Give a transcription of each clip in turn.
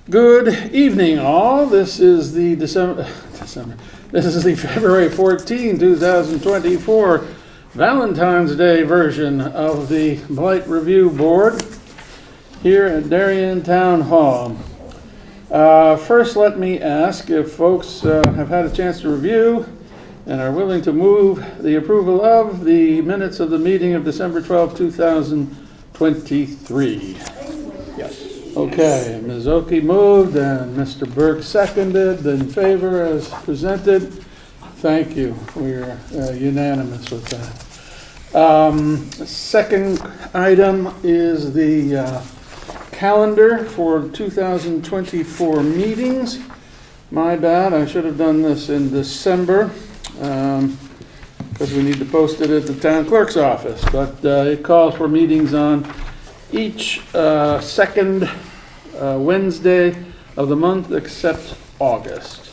Good evening, all. This is the This is the February 14, 2024 Valentine's Day version of the Blight Review Board here at Darien Town Hall. First, let me ask if folks have had a chance to review and are willing to move the approval of the minutes of the meeting of December 12, 2023. Yes. Okay, Ms. Oki moved and Mr. Burke seconded. In favor as presented. Thank you. We're unanimous with that. Second item is the calendar for 2024 meetings. My bad, I should have done this in December because we need to post it at the town clerk's office. But it calls for meetings on each second Wednesday of the month except August.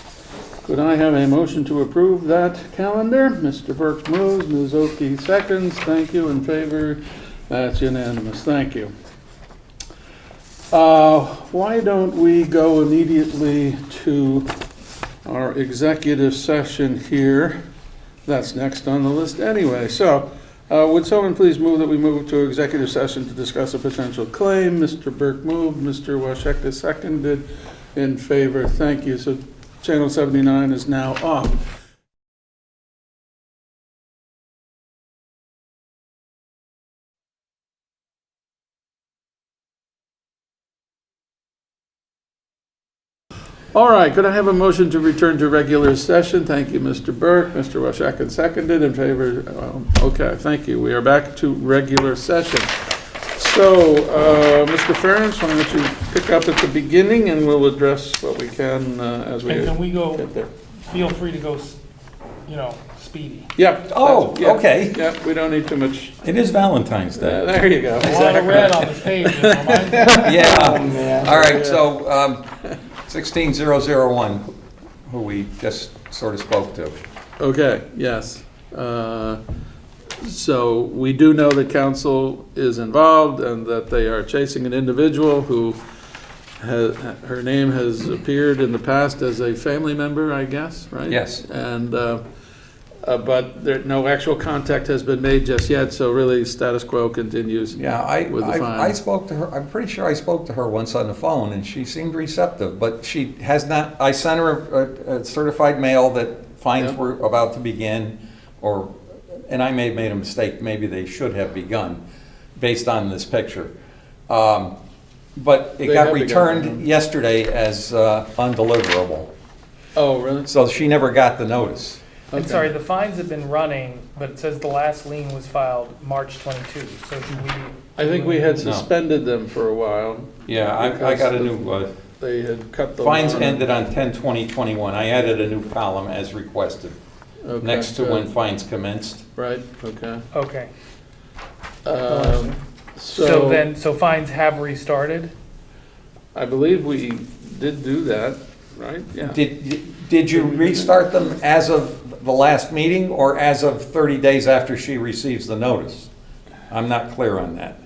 Could I have a motion to approve that calendar? Mr. Burke moves, Ms. Oki seconds. Thank you. In favor? That's unanimous. Thank you. Why don't we go immediately to our executive session here? That's next on the list anyway. So, would someone please move that we move to executive session to discuss a potential claim? Mr. Burke moved, Mr. Washeka seconded. In favor, thank you. So channel 79 is now off. All right, could I have a motion to return to regular session? Thank you, Mr. Burke. Mr. Washeka seconded. In favor? Okay, thank you. We are back to regular session. So, Mr. Ferentz, why don't you pick up at the beginning and we'll address what we can as we And can we go, get there. feel free to go, speedy. Yep. Oh, yeah, okay. Yeah, we don't need too much. It is Valentine's Day. There you go. A lot of red on this page, mine. Yeah. All right, so 16001, who we just sort of spoke to. Okay, yes. So we do know that council is involved and that they are chasing an individual who her name has appeared in the past as a family member, I guess, right? Yes. And but no actual contact has been made just yet, so really status quo continues. Yeah, with the fine. I spoke to her, I'm pretty sure I spoke to her once on the phone, and she seemed receptive, but she has not, I sent her a certified mail that fines Yep. were about to begin, and I may have made a mistake, maybe they should have begun, based on this picture. But it They got have returned begun. yesterday as undeliverable, Oh, really? so she never got the notice. I'm Okay. sorry, the fines have been running, but it says the last lien was filed March 22, so do we? I think we had No. suspended them for a while. Yeah, I got a new, They had cut the fines line. ended on 10/20/21. I added a new column as requested, Okay, next to good. when fines commenced. Right, okay. Okay, Um, so fines have restarted? I believe we did do that, right? Yeah. Did you restart them as of the last meeting, or as of 30 days after she receives the notice? I'm not clear on that.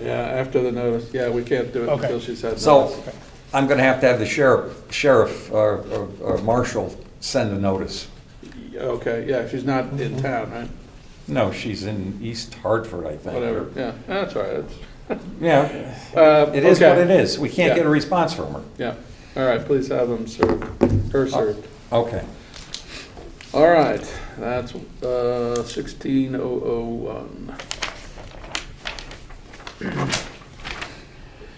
Yeah, after the notice, yeah, we can't do it Okay. until she's had So, notice. I'm gonna have to have the sheriff or marshal send a notice. Okay, yeah, she's not in town, right? No, she's in East Hartford, I think. Whatever, yeah, that's all right. Yeah, it is Okay. what it is. We can't Yeah. get a response from her. Yeah, all right, please have them served, her served. Okay. All right, that's 16001.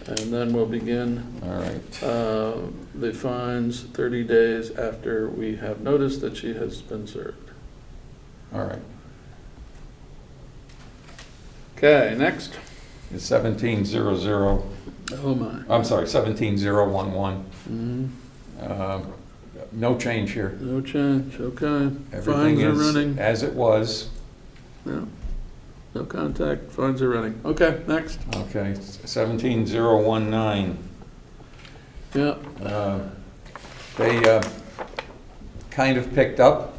And then we'll begin All right. the fines 30 days after we have noticed that she has been served. All right. Okay, next. It's 1700, Oh my. I'm sorry, 17011. Mhm. No change here. No change, okay. Everything Fines are is running. as it was. Yeah. No contact, fines are running. Okay, next. Okay, 17019. Yeah, They kind of picked up.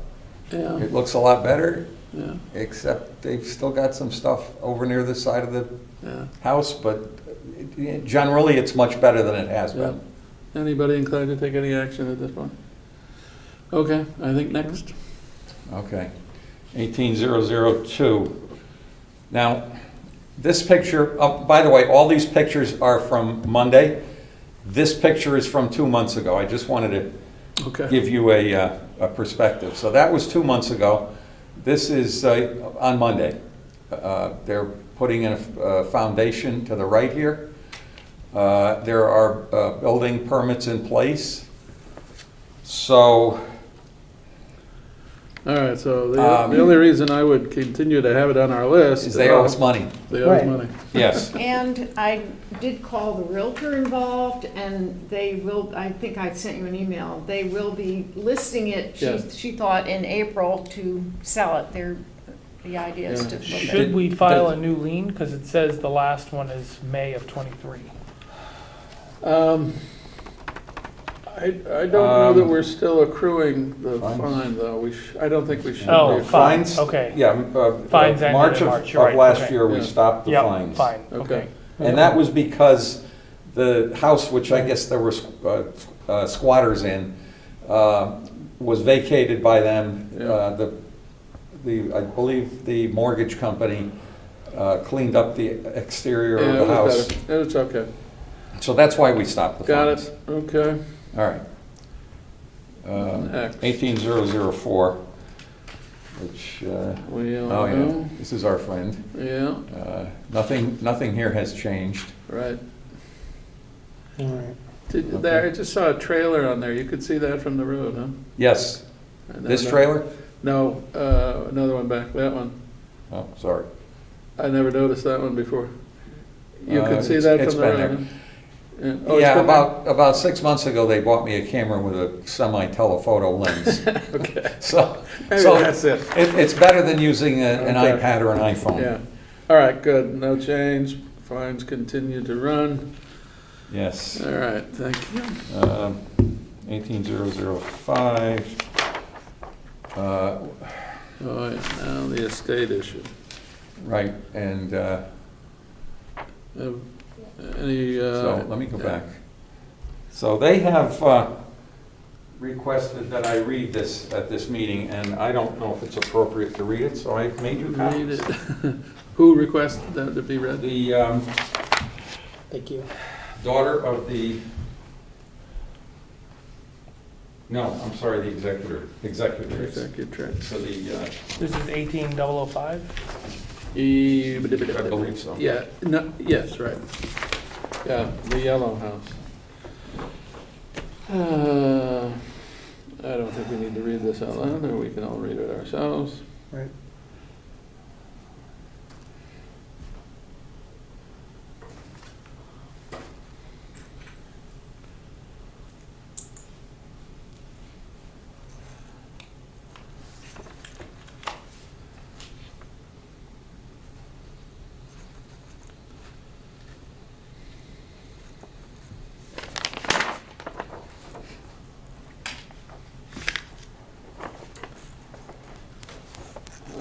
yeah, It looks a lot better, yeah, except they've still got some stuff over near the side of the yeah. house, but generally, it's much better than it has Yeah. been. Anybody inclined to take any action at this point? Okay, I think next. Okay, 18002. Now, this picture, by the way, all these pictures are from Monday. This picture is from 2 months ago. I just wanted to Okay. give you a perspective. So that was 2 months ago. This is on Monday. They're putting in a foundation to the right here. There are building permits in place. So, All right, so the Um, only reason I would continue to have it on our list. is they owe us money. They owe us Right. money. Yes. And I did call the realtor involved, and they will, I think I sent you an email, they will be listing it, Yes. she thought, in April to sell it. The idea is Yeah. to flip it. Should we file a new lien? Because it says the last one is May of '23. I don't know that we're still accruing the Fines. fine, though. I don't think we should. Oh, be. fine. Fines, Okay. yeah, Fines ended March in of March, you're right, last okay. year, we Yeah. stopped the Yep, fines. fine, Okay. okay. And that was because the house, which I guess there were squatters in, was vacated by them. Yeah. I believe the mortgage company cleaned up the exterior Yeah, of it the was house. better. It's okay. So that's why we stopped the Got fines. it, okay. All right. Next. 18004, which, We all oh yeah, know. this is our friend. Yeah, Nothing here has changed. right. All right. There, I just saw a trailer on there. You could see that from the road, huh? Yes, I know this that- trailer? No, another one back, that one. Oh, sorry. I never noticed that one before. You could see It's- that it's from the been road, there. huh? Yeah, oh, it's Yeah, been there? about 6 months ago, they bought me a camera with a semi-telephoto lens. Okay, So, maybe so that's it. it's better than using an Okay. iPad or an iPhone. Yeah. All right, good. No change. Fines continue to run. Yes. All right, thank you. 18005. All right, now the estate issue. Right, and Any, so let me go back. So they have requested that I read this at this meeting, and I don't know if it's appropriate to read it, so I've made you read copies. it. Who requested that to be read? The Thank you. daughter of the, no, I'm sorry, the executor. Executive. So the, This is 18005? I I believe so. Yeah, no, yes, right. Yeah, the yellow house. I don't think we need to read this out loud, or we can all read it ourselves. Right.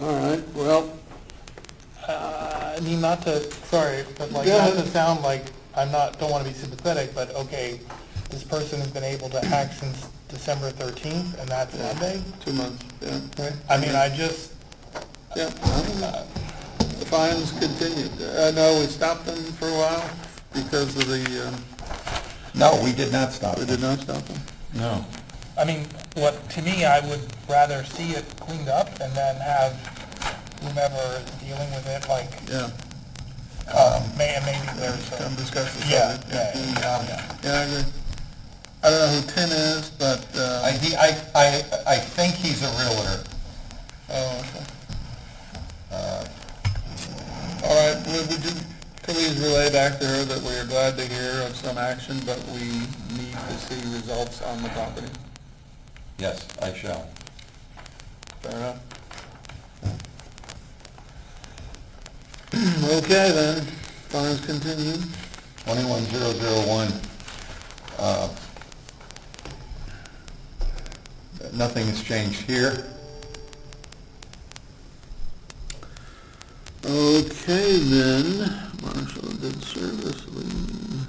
All right, well, I mean, not to, sorry, but like, Go not ahead. to sound like I'm not, don't want to be sympathetic, but okay, this person has been able to act since December 13th, and that's Monday? 2 months, yeah. I mean, I just, Yeah, the fines continued. No, we stopped them for a while because of the, no, we did not stop we did not stop them. No. I mean, what, to me, I would rather see it cleaned up and then have whomever is dealing with it, like, Yeah, maybe there's some a, discussion. yeah. Yeah, I agree. I don't know who Tim is, but, I think he's a realtor. oh, okay. All right, would you please relay back to her that we are glad to hear of some action, but we need to see results on the property? Yes, I shall. Fair enough. Okay, then, fines continue. 21001. Nothing has changed here. Okay, then, Marshall did service lien.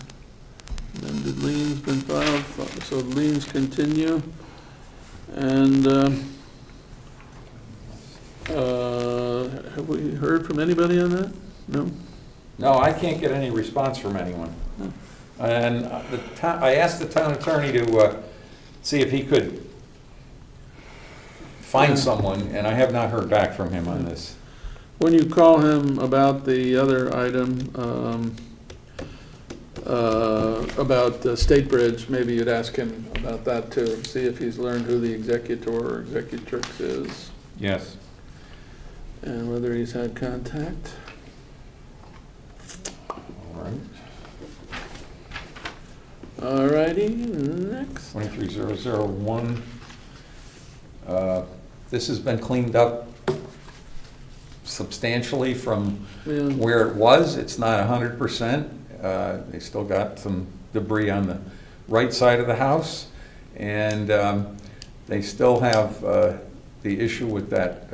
Amended liens been filed, so liens continue. And have we heard from anybody on that? No? No, I can't get any response from anyone. And I asked the town attorney to see if he could find someone, and I have not heard back from him on this. When you call him about the other item, about State Bridge, maybe you'd ask him about that too, see if he's learned who the executor or executrix is, Yes. and whether he's had contact. All right. All righty, next. 23001. This has been cleaned up substantially from Yeah. where it was. It's not 100%. They still got some debris on the right side of the house. And they still have the issue with that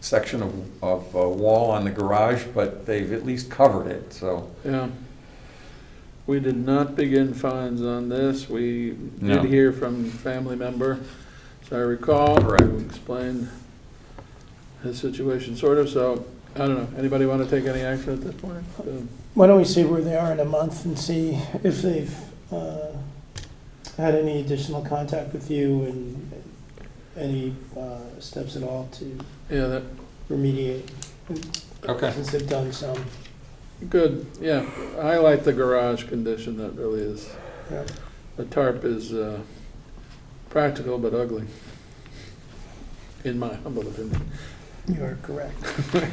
section of wall on the garage, but they've at least covered it, so. Yeah. We did not begin fines on this. We No. did hear from a family member, as I recall, Correct. who explained his situation, sort of, so, I don't know. Anybody want to take any action at this point? Why don't we see where they are in a month and see if they've had any additional contact with you and any steps at all to Yeah, that, remediate, Okay. since they've done some. good, yeah. Highlight the garage condition, that really is. Yeah. The tarp is practical but ugly, in my humble opinion. You are correct. They're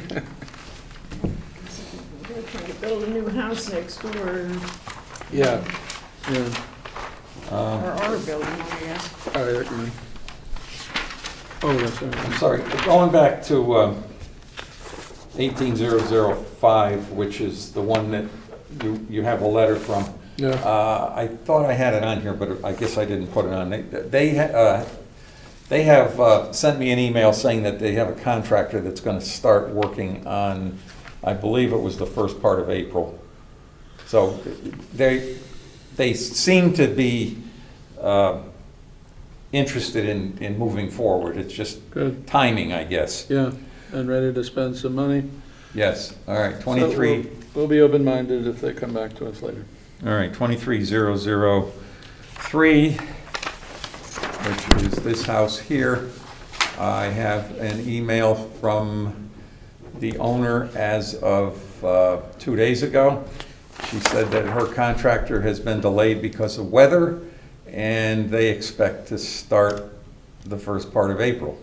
trying to build a new house next door, Yeah, yeah. or our building, I guess. All right, man. Oh, that's I'm right. sorry, going back to 18005, which is the one that you have a letter from. Yeah, I thought I had it on here, but I guess I didn't put it on. They have sent me an email saying that they have a contractor that's going to start working on, I believe it was the first part of April. So they seem to be interested in moving forward. It's just good. timing, I guess. Yeah, and ready to spend some money. Yes, all right, So 23. We'll be open-minded if they come back to us later. All right, 23003, which is this house here. I have an email from the owner as of 2 days ago. She said that her contractor has been delayed because of weather, and they expect to start the first part of April.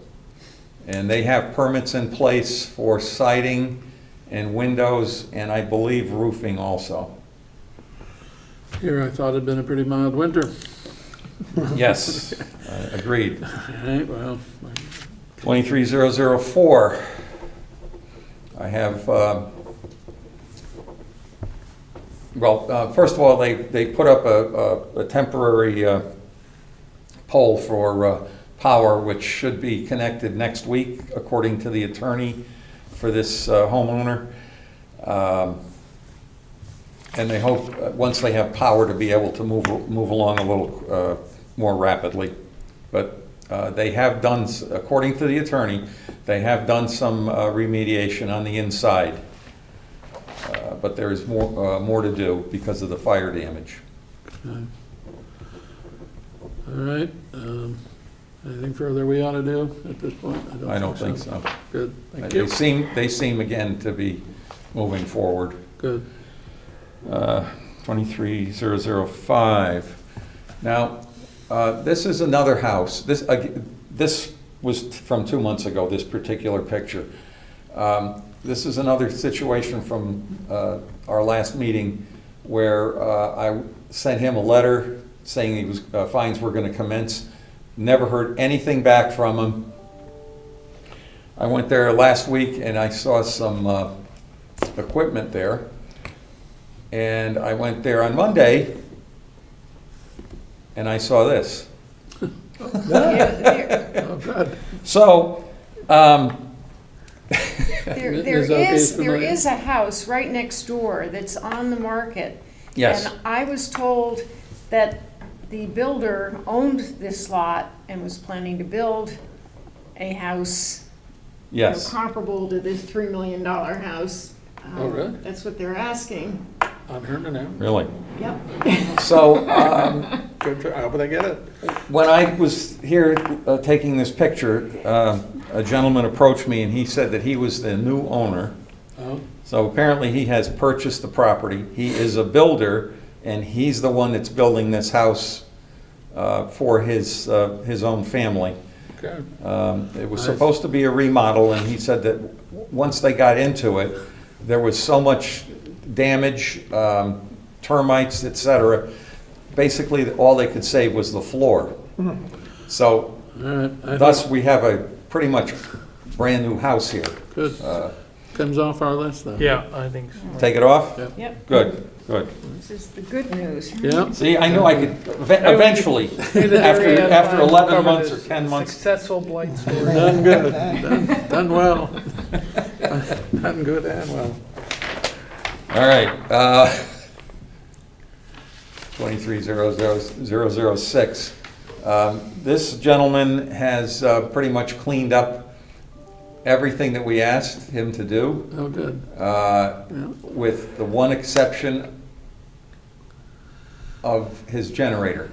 And they have permits in place for siding and windows, and I believe roofing also. Here, I thought it'd been a pretty mild winter. Yes, agreed. All right, well, 23004. I have, first of all, they put up a temporary pole for power, which should be connected next week, according to the attorney for this homeowner. And they hope, once they have power, to be able to move along a little more rapidly. But they have done, according to the attorney, they have done some remediation on the inside. But there is more to do because of the fire damage. okay. All right, anything further we ought to do at this point? I don't think so. Good, thank you. They seem again to be moving forward. Good. 23005. Now, this is another house. This was from 2 months ago, this particular picture. This is another situation from our last meeting where I sent him a letter saying he was, fines were going to commence. Never heard anything back from him. I went there last week and I saw some equipment there. And I went there on Monday and I saw this. Yeah, there. Oh, good. So, Ms. Oakey's there familiar? is a house right next door that's on the market. Yes. And I was told that the builder owned this lot and was planning to build a house, you know, Yes. comparable to this $3 million house. Oh, really? That's what they're asking. On Herman Avenue? Really? Yep. So, Good try. How would I get it? when I was here taking this picture, a gentleman approached me and he said that he was the new owner. Oh, So apparently he has purchased the property. He is a builder and he's the one that's building this house for his own family. okay. It was Nice. supposed to be a remodel, and he said that once they got into it, there was so much damage, termites, et cetera. Basically, all they could save was the floor. So All right. I thus, think- we have a pretty much brand-new house here. Good. Comes off our list then. Yeah, I think so. Take it off? Yep. Yep. Good, good. This is the good news. Yeah. See, I knew I could, eventually, Maybe after Diane after will 11 cover months this or 10 months. Successful blight story. Done good. Done well. Done good and well. All right, 2300006. This gentleman has pretty much cleaned up everything that we asked him to do, Oh, good. Yeah. with the one exception of his generator.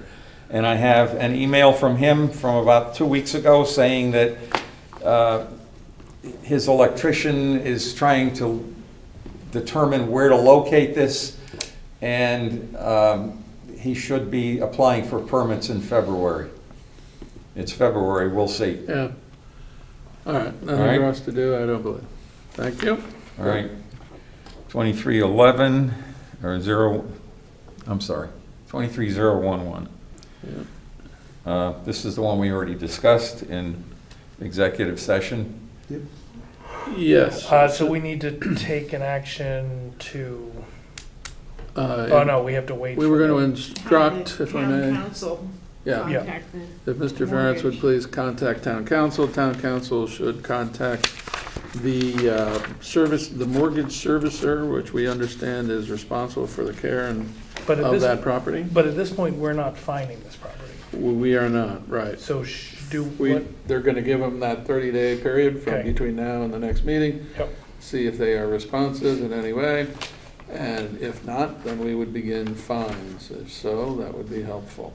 And I have an email from him from about 2 weeks ago saying that his electrician is trying to determine where to locate this, and he should be applying for permits in February. It's February, we'll see. Yeah. All right. All right. Nothing for us to do, I don't believe. Thank you. All right. 2311, or 23011. Yeah. This is the one we already discussed in executive session. Yes. So we need to take an action to, Uh, oh no, we have to wait. We were for going to the- instruct, if I Town may, council yeah, Yeah. contact them. if Mr. Ferentz would please contact town council. Town council should contact the the mortgage servicer, which we understand is responsible for the care and But at of this, that property. but at this point, we're not finding this property. We are not, right. So do what? They're going to give them that 30-day period from Okay. between now and the next meeting. Yep. See if they are responsive in any way. And if not, then we would begin fines. If so, that would be helpful.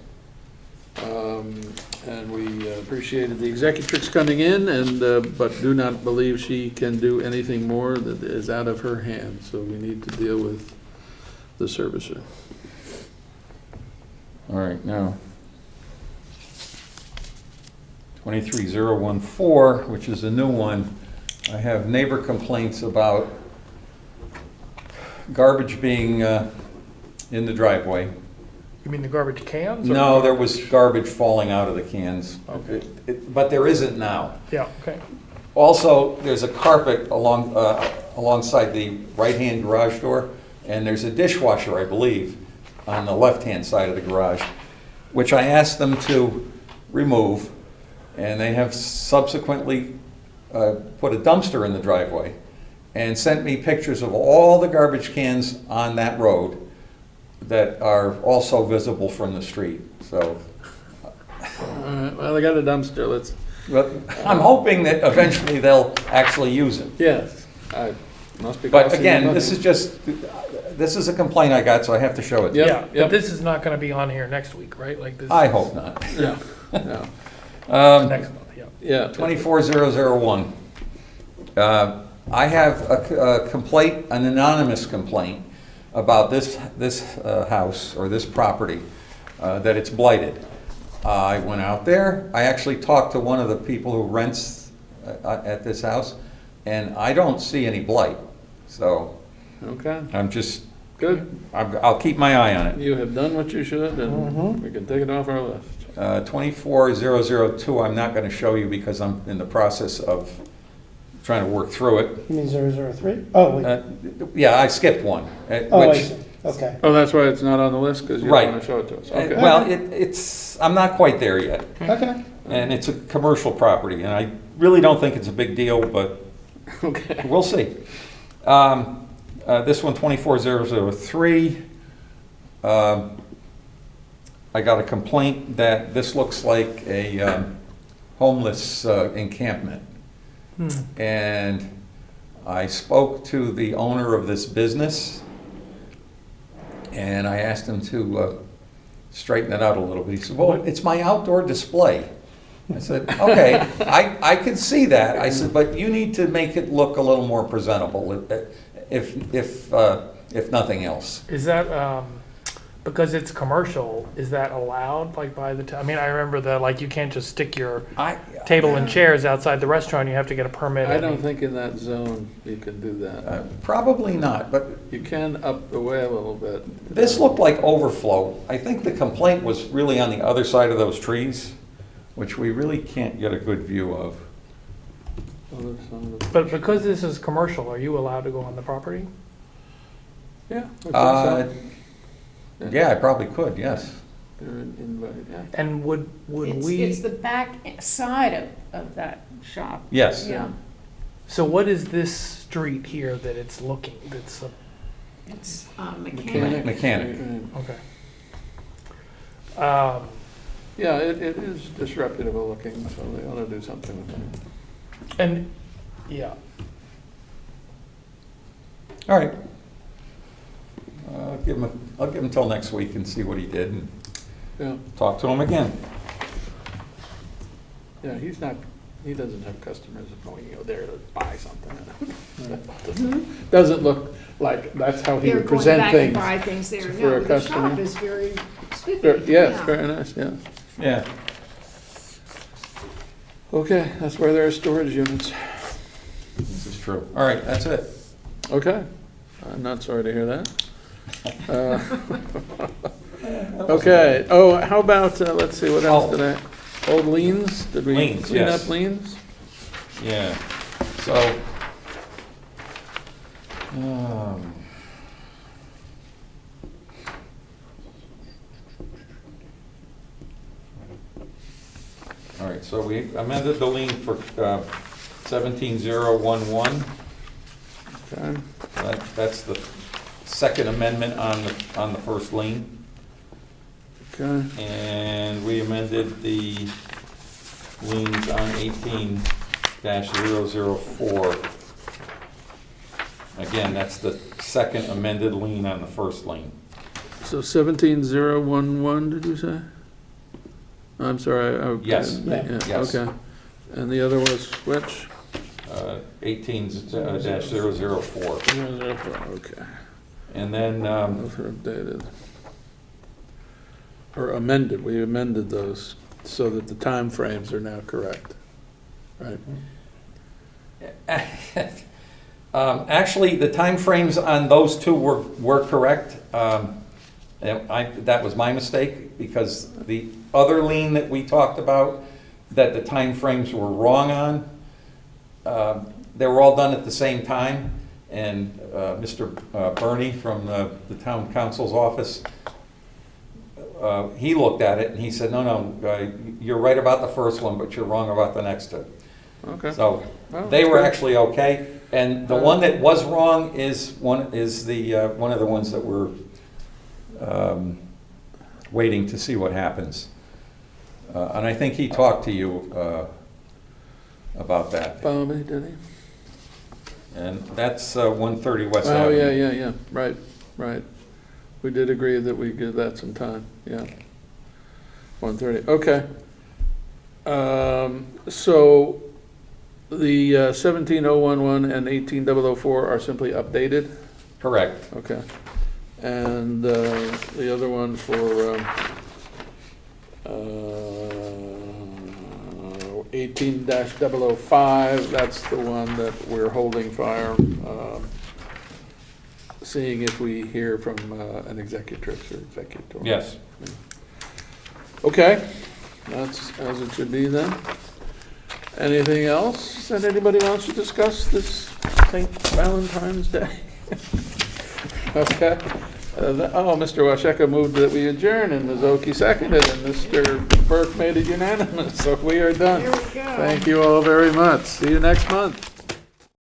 And we appreciated the executrix coming in, and but do not believe she can do anything more that is out of her hands. So we need to deal with the servicer. All right, now. 23014, which is a new one. I have neighbor complaints about garbage being in the driveway. You mean the garbage cans? or- No, there was garbage falling out of the cans. Okay. But there isn't now. Yeah, okay. Also, there's a carpet alongside the right-hand garage door, and there's a dishwasher, I believe, on the left-hand side of the garage, which I asked them to remove, and they have subsequently put a dumpster in the driveway and sent me pictures of all the garbage cans on that road that are also visible from the street. So, All right, well, I got a dumpster. Let's, but I'm hoping that eventually they'll actually use it. yes, I must be. But costing again, them this money. is just, this is a complaint I got, so I have to show it to you. Yep, Yeah, yep. but this is not gonna be on here next week, right? Like this. I hope not. Yeah, yeah, Next month, yeah. yeah. 24001. I have a complaint, an anonymous complaint about this house or this property, that it's blighted. I went out there, I actually talked to one of the people who rents at this house, and I don't see any blight. So Okay, I'm just, good. I'll keep my eye on it. You have done what you should, and we can take it off our list. 24002, I'm not going to show you because I'm in the process of trying to work through it. You mean 003? Oh, wait. Yeah, I skipped one. Oh, I which- see. Okay. Oh, that's why it's not on the list, because you don't Right. want to show it to us. Okay. Well, it's, I'm not quite there yet. Okay. And it's a commercial property, and I really don't think it's a big deal, but Okay. We'll see. This one, 24003, I got a complaint that this looks like a homeless encampment. And I spoke to the owner of this business, and I asked him to straighten it out a little bit. He said, well, it's my outdoor display. I said, okay, I can see that. I said, but you need to make it look a little more presentable, if nothing else. Is that, because it's commercial, is that allowed, like by the time? I mean, I remember that, like, you can't just stick your table and chairs outside the restaurant, you have to get a permit. I don't think in that zone you can do that. Probably not, but You can up the way a little bit. this looked like overflow. I think the complaint was really on the other side of those trees, which we really can't get a good view of. Other side of the- But because this is commercial, are you allowed to go on the property? Yeah. I think so. Yeah, I probably could, yes. You're invited, yeah. And would we? It's the back side of that shop. Yes. Yeah, So what is this street here that it's looking, that's, it's mechanic. Mechanic. okay. Yeah, it is disreputable looking, so they ought to do something with it. And, yeah, All right. I'll give him till next week and see what he did and Yeah, talk to him again. yeah, he doesn't have customers going there to buy something. Doesn't look like that's how he They're would going present back and things. buy things there. for No, a the customer. shop is very spiffy. Yes, yeah. very nice, yeah. Yeah. Okay, that's where there are storage units. This is true. All right, that's it. Okay, I'm not sorry to hear that. Okay, oh, how about, let's see, what else did I, old liens? Did we Liens, clean yes. up liens? Yeah. So, all right, so we amended the lien for 17011. Okay, That's the second amendment on the first lien. okay, And we amended the liens on 18-004. Again, that's the second amended lien on the first lien. so 17011, did you say? I'm sorry, okay. Yes, Yeah, yes. okay. And the other was which? 18-004. Okay, And then, those are updated. Or amended, we amended those so that the time frames are now correct, right? actually, the timeframes on those two were correct. That was my mistake, because the other lien that we talked about, that the timeframes were wrong on, they were all done at the same time, and Mr. Bernie from the town council's office, he looked at it and he said, no, you're right about the first one, but you're wrong about the next two. Okay. So Well, they that's were good. actually okay, and the one that was wrong is one of the ones that we're waiting to see what happens. And I think he talked to you about that. Bobby, did he? And that's 130 West Oh, Avenue. yeah, right. We did agree that we give that some time, yeah. 130, okay. So the 17011 and 18004 are simply updated? Correct. Okay. And the other one for 18-005, that's the one that we're holding fire, seeing if we hear from an executrix or executor. Yes. Okay, that's as it should be then. Anything else that anybody wants to discuss this St. Valentine's Day? Okay. Mr. Washeka moved that we adjourn, and Ms. Oki seconded, and Mr. Burke made it unanimous, so we are done. There we go. Thank you all very much. See you next month.